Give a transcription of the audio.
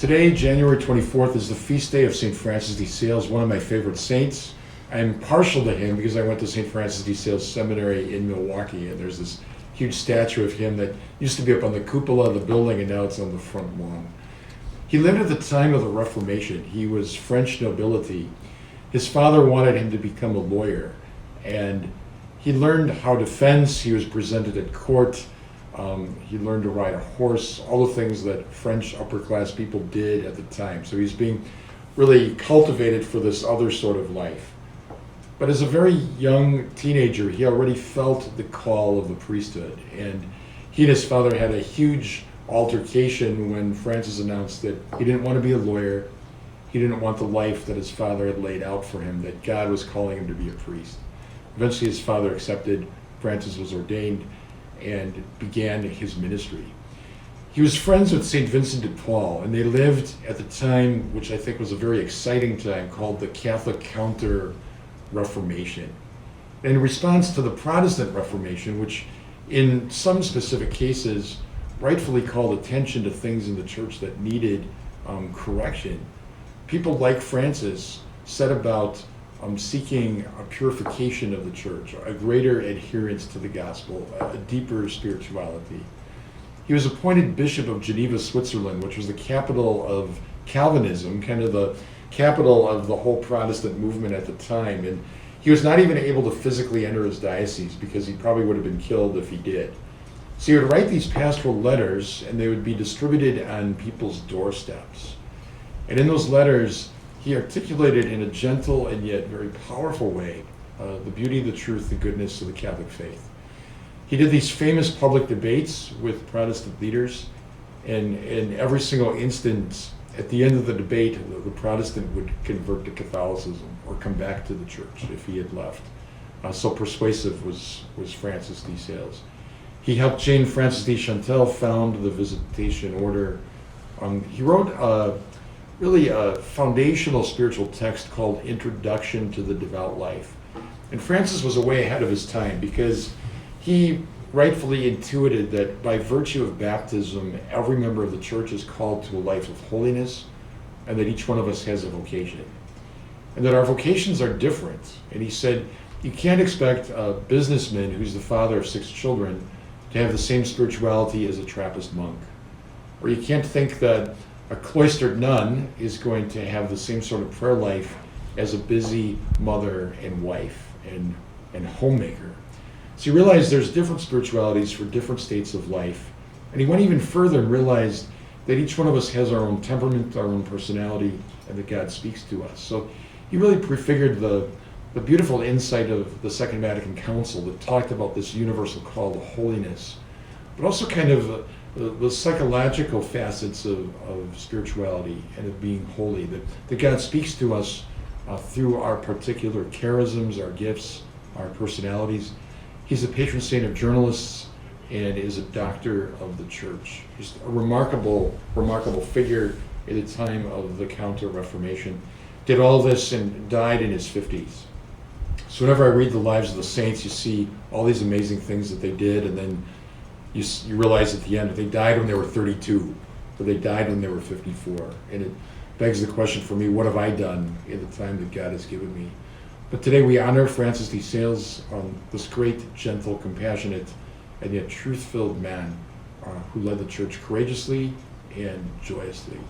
Today, January 24th, is the feast day of St. Francis de Sales, one of my favorite saints. I'm partial to him because I went to St. Francis de Sales Seminary in Milwaukee, and there's this huge statue of him that used to be up on the cupola of the building, and now it's on the front lawn. He lived at the time of the Reformation. He was French nobility. His father wanted him to become a lawyer, and he learned how to fence. He was presented at court. He learned to ride a horse, all the things that French upper-class people did at the time. So he's being really cultivated for this other sort of life. But as a very young teenager, he already felt the call of the priesthood. And he and his father had a huge altercation when Francis announced that he didn't want to be a lawyer. He didn't want the life that his father had laid out for him, that God was calling him to be a priest. Eventually his father accepted. Francis was ordained and began his ministry. He was friends with St. Vincent de Paul, and they lived at the time, which I think was a very exciting time, called the Catholic Counter-Reformation. And in response to the Protestant Reformation, which in some specific cases rightfully called attention to things in the church that needed correction, people like Francis set about seeking a purification of the church, a greater adherence to the gospel, a deeper spirituality. He was appointed Bishop of Geneva, Switzerland, which was the capital of Calvinism, kind of the capital of the whole Protestant movement at the time. And he was not even able to physically enter his diocese because he probably would have been killed if he did. So he would write these pastoral letters, and they would be distributed on people's doorsteps. And in those letters, he articulated in a gentle and yet very powerful way the beauty, the truth, the goodness of the Catholic faith. He did these famous public debates with Protestant leaders, and in every single instance, at the end of the debate, the Protestant would convert to Catholicism or come back to the church if he had left. So persuasive was Francis de Sales. He helped Jane Frances de Chantal found the Visitation Order. He wrote really a foundational spiritual text called Introduction to the Devout Life. And Francis was way ahead of his time because he rightfully intuited that by virtue of baptism, every member of the church is called to a life of holiness, and that each one of us has a vocation. And that our vocations are different. And he said, you can't expect a businessman who's the father of 6 children to have the same spirituality as a Trappist monk. Or you can't think that a cloistered nun is going to have the same sort of prayer life as a busy mother and wife and homemaker. So he realized there's different spiritualities for different states of life. And he went even further and realized that each one of us has our own temperament, our own personality, and that God speaks to us. So he really prefigured the beautiful insight of the Second Vatican Council that talked about this universal call to holiness, but also kind of the psychological facets of spirituality and of being holy, that God speaks to us through our particular charisms, our gifts, our personalities. He's the patron saint of journalists and is a doctor of the church. He's a remarkable figure at the time of the Counter-Reformation. Did all this and died in his 50s. So whenever I read the lives of the saints, you see all these amazing things that they did, and then you realize at the end that they died when they were 32, or they died when they were 54. And it begs the question for me, what have I done in the time that God has given me? But today we honor Francis de Sales, this great, gentle, compassionate, and yet truth-filled man who led the church courageously and joyously.